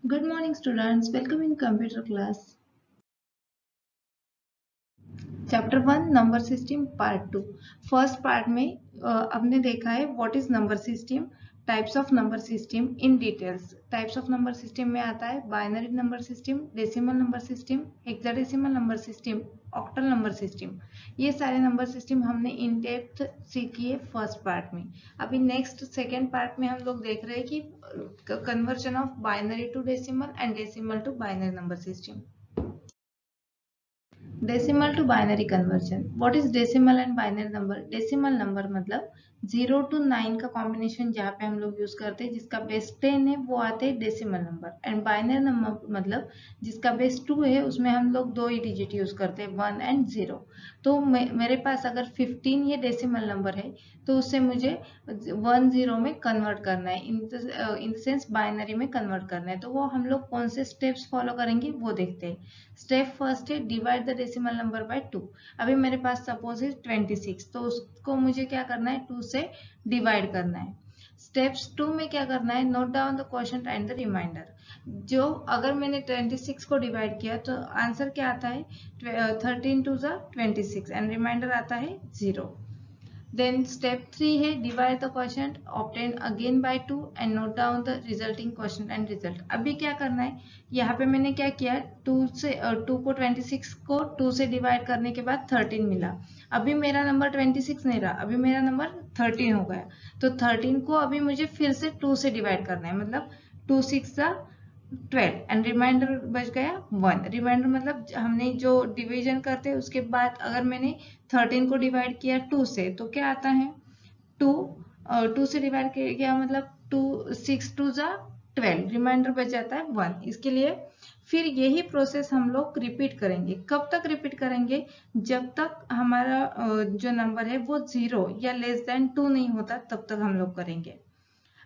Good morning students, welcome in computer class. Chapter 1 Number System Part 2. First part में हमने देखा है what is number system, types of number system in details. Types of number system में आता है binary number system, decimal number system, hexadecimal number system, octal number system. ये सारे number system हमने इन डेप्थ सीखी है फर्स्ट पार्ट में. अभी नेक्स्ट सेकेंड पार्ट में हम लोग देख रहे हैं कि conversion of binary to decimal and decimal to binary number system. Decimal to binary conversion. What is decimal and binary number? Decimal number मतलब 0 to 9 का कॉम्बिनेशन जहाँ पे हम लोग यूज करते हैं जिसका बेस 10 है वो आते हैं decimal number. And binary number मतलब जिसका बेस 2 है उसमें हम लोग दो ही डिजिट यूज करते हैं 1 and 0. तो मेरे पास अगर 15 ये डेसिमल नंबर है तो उससे मुझे 10 में कन्वर्ट करना है, इन द सेंस बाइनरी में कन्वर्ट करना है. तो वो हम लोग कौन से स्टेप्स फॉलो करेंगे वो देखते हैं. स्टेप फर्स्ट है divide the decimal number by 2. अभी मेरे पास सपोज है 26, तो उसको मुझे क्या करना है 2 से डिवाइड करना है. स्टेप्स 2 में क्या करना है, note down the quotient and the reminder. जो अगर मैंने 26 को डिवाइड किया तो आंसर क्या आता है 13 to the 26 एंड रिमाइंडर आता है 0. Then step 3 है divide the quotient obtained again by 2 and note down the resulting quotient and result. अभी क्या करना है, यहाँ पे मैंने क्या किया 2 को 26 को 2 से डिवाइड करने के बाद 13 मिला. अभी मेरा नंबर 26 नहीं रहा, अभी मेरा नंबर 13 हो गया. तो 13 को अभी मुझे फिर से 2 से डिवाइड करना है, मतलब 2 6 12 एंड रिमाइंडर बच गया 1. रिमाइंडर मतलब हमने जो डिवीजन करते हैं उसके बाद अगर मैंने 13 को डिवाइड किया 2 से तो क्या आता है 2 से डिवाइड किया मतलब 2 6 2 12, रिमाइंडर बच जाता है 1. इसके लिए फिर यही प्रोसेस हम लोग रिपीट करेंगे. कब तक रिपीट करेंगे, जब तक हमारा जो नंबर है वो 0 या लेस देन 2 नहीं होता तब तक हम लोग करेंगे.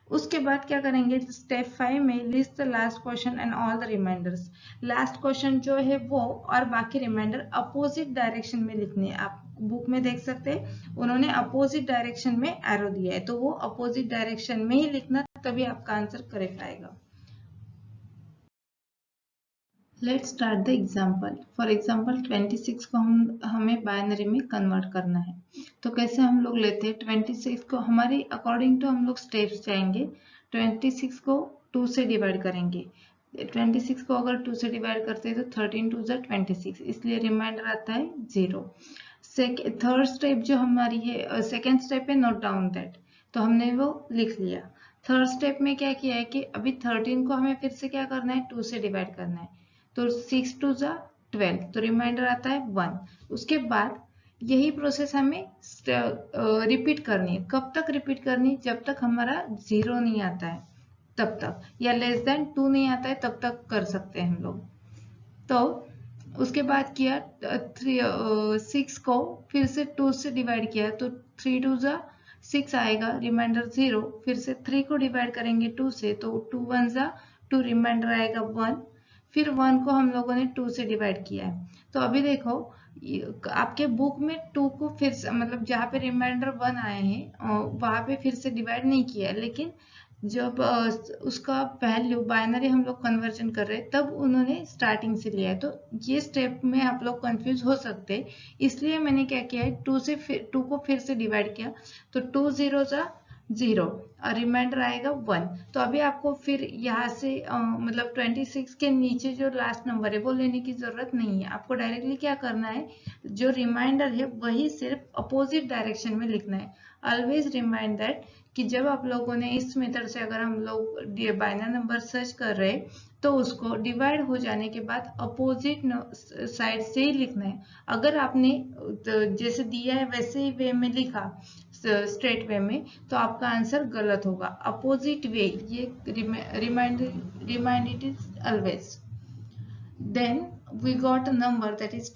उसके बाद क्या करेंगे, स्टेप 5 में list the last question and all the reminders. Last question जो है वो और बाकी रिमाइंडर अपोजिट डायरेक्शन में लिखने हैं. आप बुक में देख सकते हैं उन्होंने अपोजिट डायरेक्शन में एरो दिया है, तो वो अपोजिट डायरेक्शन में ही लिखना, तभी आपका आंसर करेक्ट आएगा. Let's start the example. For example 26 को हमें बाइनरी में कन्वर्ट करना है. तो कैसे हम लोग लेते हैं 26 को, हमारे अकॉर्डिंग टू हम लोग स्टेप्स जाएंगे. 26 को 2 से डिवाइड करेंगे. 26 को अगर 2 से डिवाइड करते हैं तो 13 2 26, इसलिए रिमाइंडर आता है 0. थर्ड स्टेप जो हमारी है, सेकेंड स्टेप है नोट डाउन दैट, तो हमने वो लिख लिया. थर्ड स्टेप में क्या किया है कि अभी 13 को हमें फिर से क्या करना है 2 से डिवाइड करना है. तो 6 2 12, तो रिमाइंडर आता है 1. उसके बाद यही प्रोसेस हमें रिपीट करनी है. कब तक रिपीट करनी है, जब तक हमारा 0 नहीं आता है तब तक, या लेस देन 2 नहीं आता है तब तक कर सकते हैं हम लोग. तो उसके बाद किया 6 को फिर से 2 से डिवाइड किया तो 3 2 6 आएगा, रिमाइंडर 0. फिर से 3 को डिवाइड करेंगे 2 से तो 2 1 2, रिमाइंडर आएगा 1. फिर 1 को हम लोगों ने 2 से डिवाइड किया है. तो अभी देखो आपके बुक में 2 को फिर से मतलब जहाँ पे रिमाइंडर 1 आए हैं वहां पे फिर से डिवाइड नहीं किया है, लेकिन जब उसका वैल्यू बाइनरी हम लोग कन्वर्जन कर रहे हैं तब उन्होंने स्टार्टिंग से लिया है. तो ये स्टेप में आप लोग कंफ्यूज हो सकते हैं, इसलिए मैंने क्या किया है 2 को फिर से डिवाइड किया तो 2 0 0 और रिमाइंडर आएगा 1. तो अभी आपको फिर यहाँ से मतलब 26 के नीचे जो लास्ट नंबर है वो लेने की जरूरत नहीं है. आपको डायरेक्टली क्या करना है, जो रिमाइंडर है वही सिर्फ अपोजिट डायरेक्शन में लिखना है. ऑलवेज रिमाइंड दैट कि जब आप लोगों ने इस मेथड से अगर हम लोग बाइनरी नंबर सर्च कर रहे हैं तो उसको डिवाइड हो जाने के बाद अपोजिट साइड से ही लिखना है. अगर आपने जैसे दिया है वैसे ही वे में लिखा स्ट्रेट वे में तो आपका आंसर गलत होगा. अपोजिट वे, ये remind it is always. Then we got a number that is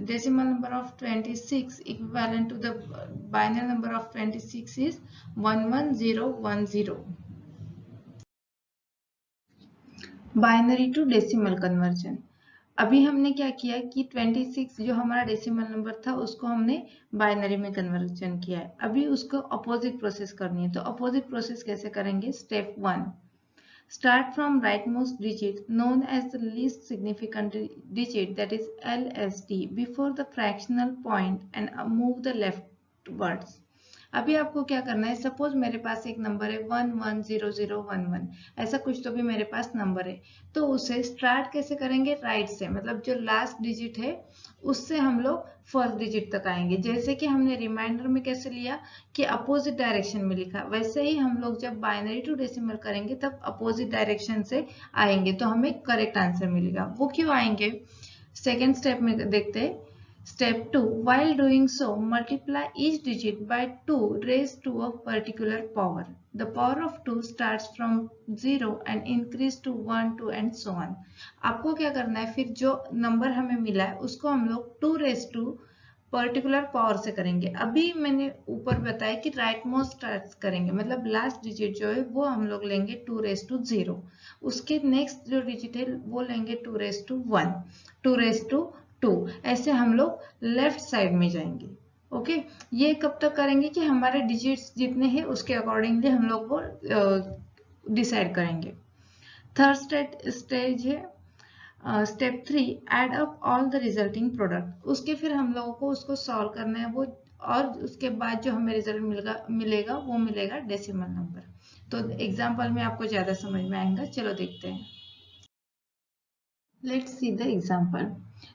decimal number of 26 equivalent to the binary number of 26 is 11010. Binary to decimal conversion. अभी हमने क्या किया कि 26 जो हमारा डेसिमल नंबर था उसको हमने बाइनरी में कन्वर्जन किया है. अभी उसको अपोजिट प्रोसेस करनी है, तो अपोजिट प्रोसेस कैसे करेंगे, step 1. start from rightmost digit known as the least significant digit, that is LSD, before the fractional point and move the leftwards. अभी आपको क्या करना है, सपोज मेरे पास एक नंबर है 110011, ऐसा कुछ तो भी मेरे पास नंबर है, तो उसे स्टार्ट कैसे करेंगे, राइट से, मतलब जो लास्ट डिजिट है उससे हम लोग फर्स्ट डिजिट तक आएंगे। जैसे कि हमने रिमाइंडर में कैसे लिया कि अपोजिट डायरेक्शन में लिखा, वैसे ही हम लोग जब बाइनरी टू डेसिमल करेंगे तब अपोजिट डायरेक्शन से आएंगे तो हमें करेक्ट आंसर मिलेगा। वो क्यों आएंगे, सेकेंड स्टेप में देखते हैं। Step 2. While doing so, multiply each digit by 2 raised to a particular power. The power of 2 starts from 0 and increase to 1, 2 and so on. आपको क्या करना है, फिर जो नंबर हमें मिला है उसको हम लोग 2 raised to पर्टिकुलर पावर से करेंगे। अभी मैंने ऊपर बताया कि राइट मोस्ट स्टार्ट करेंगे, मतलब लास्ट डिजिट जो है वो हम लोग लेंगे 2 raised to 0, उसके नेक्स्ट जो डिजिट है वो लेंगे 2 raised to 1, 2 raised to 2, ऐसे हम लोग लेफ्ट साइड में जाएंगे। ओके, ये कब तक करेंगे कि हमारे डिजिट्स जितने हैं उसके अकॉर्डिंगली हम लोग वो डिसाइड करेंगे। थर्ड स्टेज है step 3, add up all the resulting product. उसके फिर हम लोगों को उसको सॉल्व करना है वो, और उसके बाद जो हमें रिजल्ट मिलेगा वो मिलेगा डेसिमल नंबर। तो एग्जाम्पल में आपको ज्यादा समझ में आएगा, चलो देखते हैं। Let's see the example.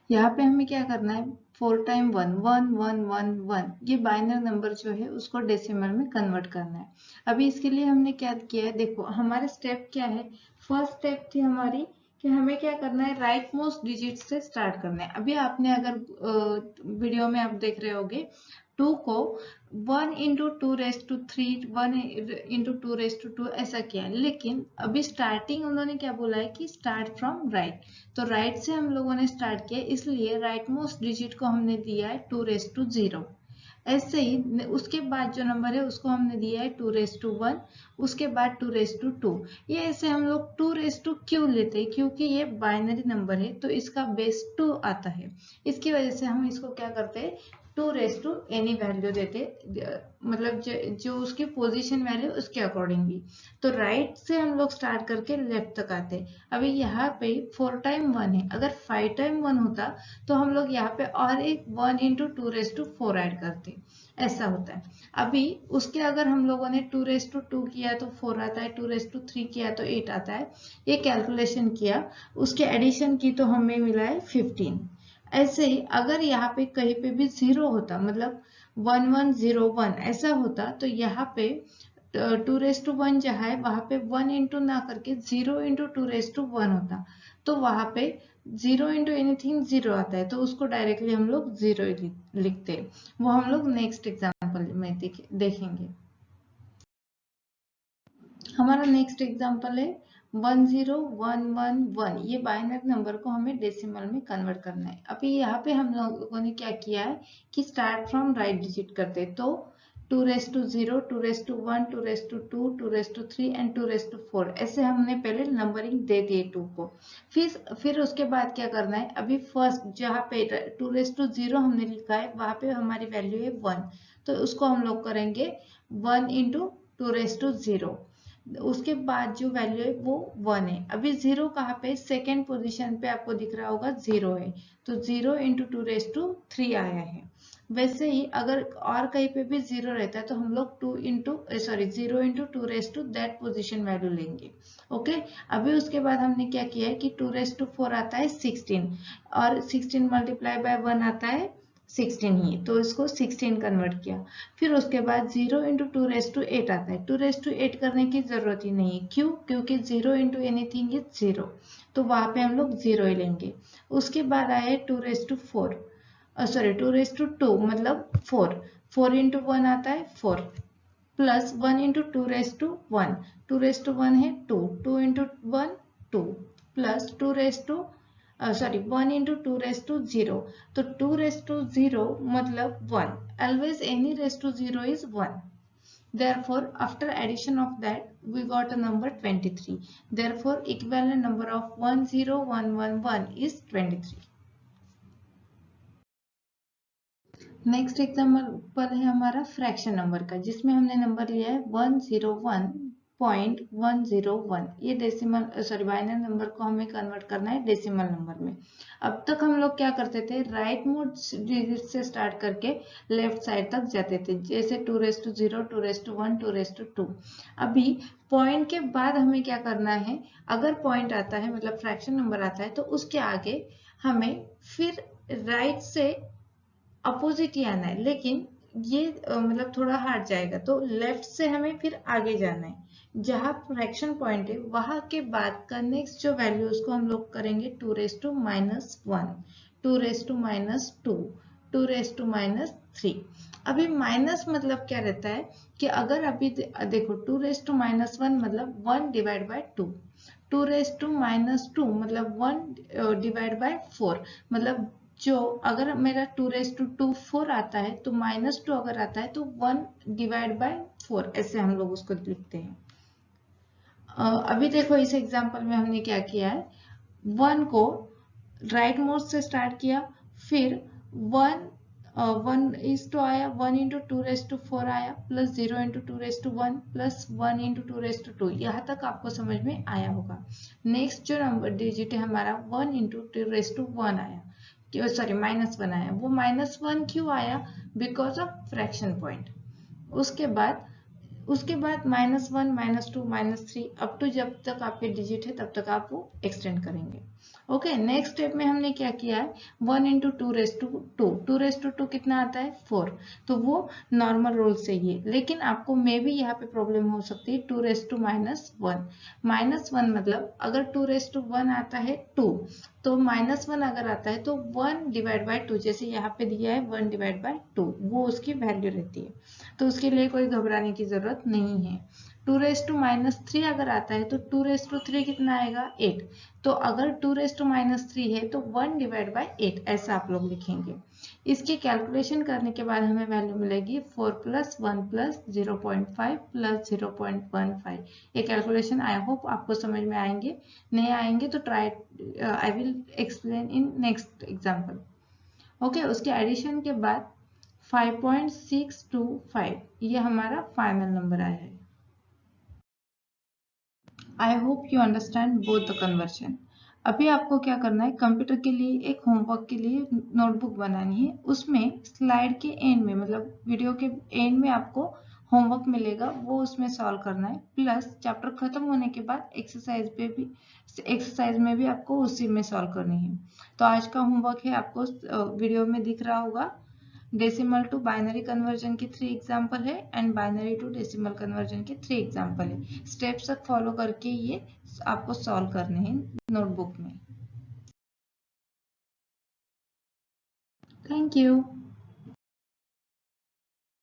यहाँ पे हमें क्या करना है, 4 टाइम 1 1 1 1 1, ये बाइनरी नंबर जो है उसको डेसिमल में कन्वर्ट करना है। अभी इसके लिए हमने क्या किया है, देखो हमारे स्टेप क्या है, फर्स्ट स्टेप थी हमारी कि हमें क्या करना है, राइट मोस्ट डिजिट से स्टार्ट करना है। अभी आपने अगर वीडियो में आप देख रहे होगे 2 को 1 into 2 raised to 3, 1 into 2 raised to 2 ऐसा किया है, लेकिन अभी स्टार्टिंग उन्होंने क्या बोला है कि स्टार्ट फ्रॉम राइट, तो राइट से हम लोगों ने स्टार्ट किया, इसलिए राइट मोस्ट डिजिट को हमने दिया है 2 raised to 0। ऐसे ही उसके बाद जो नंबर है उसको हमने दिया है 2 raised to 1, उसके बाद 2 raised to 2। ये ऐसे हम लोग 2 raised to क्यों लेते हैं, क्योंकि ये बाइनरी नंबर है तो इसका बेस 2 आता है, इसकी वजह से हम इसको क्या करते हैं 2 raised to एनी वैल्यू देते, मतलब जो उसकी पोजीशन वैल्यू उसके अकॉर्डिंगली। तो राइट से हम लोग स्टार्ट करके लेफ्ट तक आते। अभी यहाँ पे 4 टाइम 1 है, अगर 5 टाइम 1 होता तो हम लोग यहाँ पे और एक 1 into 2 raised to 4 ऐड करते, ऐसा होता है। अभी उसके अगर हम लोगों ने 2 raised to 2 किया तो 4 आता है, 2 raised to 3 किया तो 8 आता है, ये कैलकुलेशन किया, उसके एडिशन की तो हमें मिला है 15। ऐसे ही अगर यहाँ पे कहीं पे भी 0 होता, मतलब 1101 ऐसा होता, तो यहाँ पे 2 raised to 1 जहाँ है वहां पे 1 into ना करके 0 into 2 raised to 1 होता, तो वहां पे 0 into एनीथिंग 0 आता है, तो उसको डायरेक्टली हम लोग 0 लिखते हैं। वो हम लोग नेक्स्ट एग्जाम्पल में देखेंगे। हमारा नेक्स्ट एग्जाम्पल है 10111, ये बाइनरी नंबर को हमें डेसिमल में कन्वर्ट करना है। अभी यहाँ पे हम लोगों ने क्या किया है कि स्टार्ट फ्रॉम राइट डिजिट करते, तो 2 raised to 0, 2 raised to 1, 2 raised to 2, 2 raised to 3 and 2 raised to 4, ऐसे हमने पहले नंबरिंग दे दिए 2 को। फिर उसके बाद क्या करना है, अभी फर्स्ट जहाँ पे 2 raised to 0 हमने लिखा है वहां पे हमारी वैल्यू है 1, तो उसको हम लोग करेंगे 1 into 2 raised to 0, उसके बाद जो वैल्यू है वो 1 है। अभी 0 कहाँ पे, सेकेंड पोजीशन पे आपको दिख रहा होगा 0 है, तो 0 into 2 raised to 3 आया है। वैसे ही अगर और कहीं पे भी 0 रहता है तो हम लोग 0 into 2 raised to that position value लेंगे। ओके, अभी उसके बाद हमने क्या किया है कि 2 raised to 4 आता है 16, और 16 मल्टीप्लाई बाय 1 आता है 16 ही, तो इसको 16 कन्वर्ट किया। फिर उसके बाद 0 into 2 raised to 8 आता है, 2 raised to 8 करने की जरूरत ही नहीं है, क्यों, क्योंकि 0 into एनीथिंग इज 0, तो वहां पे हम लोग 0 ही लेंगे। उसके बाद आए 2 raised to 4, 2 raised to 2 मतलब 4, 4 into 1 आता है 4, plus 1 into 2 raised to 1, 2 raised to 1 है 2, 2 into 1 2, plus 2 raised to 1 into 2 raised to 0, तो 2 raised to 0 मतलब 1, always any raised to 0 is 1, therefore after addition of that we got a number 23, therefore equivalent number of 10111 is 23। Next example है हमारा fraction number का, जिसमें हमने number लिया है 101 0.101, ये डेसिमल सॉरी बाइनरी नंबर को हमें कन्वर्ट करना है डेसिमल नंबर में। अब तक हम लोग क्या करते थे, राइट मोड डिजिट से स्टार्ट करके लेफ्ट साइड तक जाते थे, जैसे 2⁻0, 2⁻1, 2⁻2। अभी पॉइंट के बाद हमें क्या करना है, अगर पॉइंट आता है मतलब फ्रैक्शन नंबर आता है तो उसके आगे हमें फिर राइट से अपोजिट ही आना है, लेकिन ये मतलब थोड़ा हार्ड जाएगा, तो लेफ्ट से हमें फिर आगे जाना है, जहां फ्रैक्शन पॉइंट है वहां के बाद का नेक्स्ट जो वैल्यू उसको हम लोग करेंगे 2⁻1, 2⁻2, 2⁻3। अभी माइनस मतलब क्या रहता है कि अगर अभी देखो 2⁻1 मतलब 1 डिवाइड बाय 2, 2⁻2 मतलब 1 डिवाइड बाय 4, मतलब जो अगर मेरा 2⁻2 4 आता है तो -2 अगर आता है तो 1 डिवाइड बाय 4, ऐसे हम लोग उसको लिखते हैं। अभी देखो इस एग्जांपल में हमने क्या किया है, 1 को राइट मोड से स्टार्ट किया, फिर 1:1 आया, 1 × 2⁻4 आया, प्लस 0 × 2⁻1 प्लस 1 × 2⁻2, यहाँ तक आपको समझ में आया होगा। नेक्स्ट जो नंबर डिजिट है हमारा 1 × 2⁻1 आया, सॉरी -1 आया। वो -1 क्यों आया, बिकॉज ऑफ फ्रैक्शन पॉइंट। उसके बाद -1, -2, -3 अप टू जब तक आपके डिजिट है तब तक आप वो एक्सटेंड करेंगे। ओके, नेक्स्ट स्टेप में हमने क्या किया है, 1 × 2⁻2, 2⁻2 कितना आता है 4, तो वो नॉर्मल रूल से ही है, लेकिन आपको मे भी यहाँ पे प्रॉब्लम हो सकती है 2⁻1, -1 मतलब अगर 2⁻1 आता है 2, तो -1 अगर आता है तो 1 डिवाइड बाय 2, जैसे यहाँ पे दिया है 1 डिवाइड बाय 2, वो उसकी वैल्यू रहती है, तो उसके लिए कोई घबराने की जरूरत नहीं है। 2⁻3 अगर आता है तो 2⁻3 कितना आएगा 8, तो अगर 2⁻3 है तो 1 डिवाइड बाय 8, ऐसा आप लोग लिखेंगे। इसकी कैलकुलेशन करने के बाद हमें वैल्यू मिलेगी 4 + 1 + 0.5 + 0.15। ये कैलकुलेशन आई होप आपको समझ में आएंगे, नहीं आएंगे तो try, I will explain in next example. Okay, उसके एडिशन के बाद 5.625, ये हमारा फाइनल नंबर आया है। I hope you understand both the conversion. अभी आपको क्या करना है, कंप्यूटर के लिए एक होमवर्क के लिए नोटबुक बनानी है, उसमें स्लाइड के एंड में मतलब वीडियो के एंड में आपको होमवर्क मिलेगा, वो उसमें सॉल्व करना है, प्लस चैप्टर खत्म होने के बाद एक्सरसाइज में भी आपको उसी में सॉल्व करनी है। तो आज का होमवर्क है, आपको वीडियो में दिख रहा होगा, डेसिमल टू बाइनरी कन्वर्जन के 3 एग्जाम्पल है and binary to decimal conversion के 3 एग्जाम्पल है। स्टेप्स तक फॉलो करके ये आपको सॉल्व करने हैं नोटबुक में। Thank you.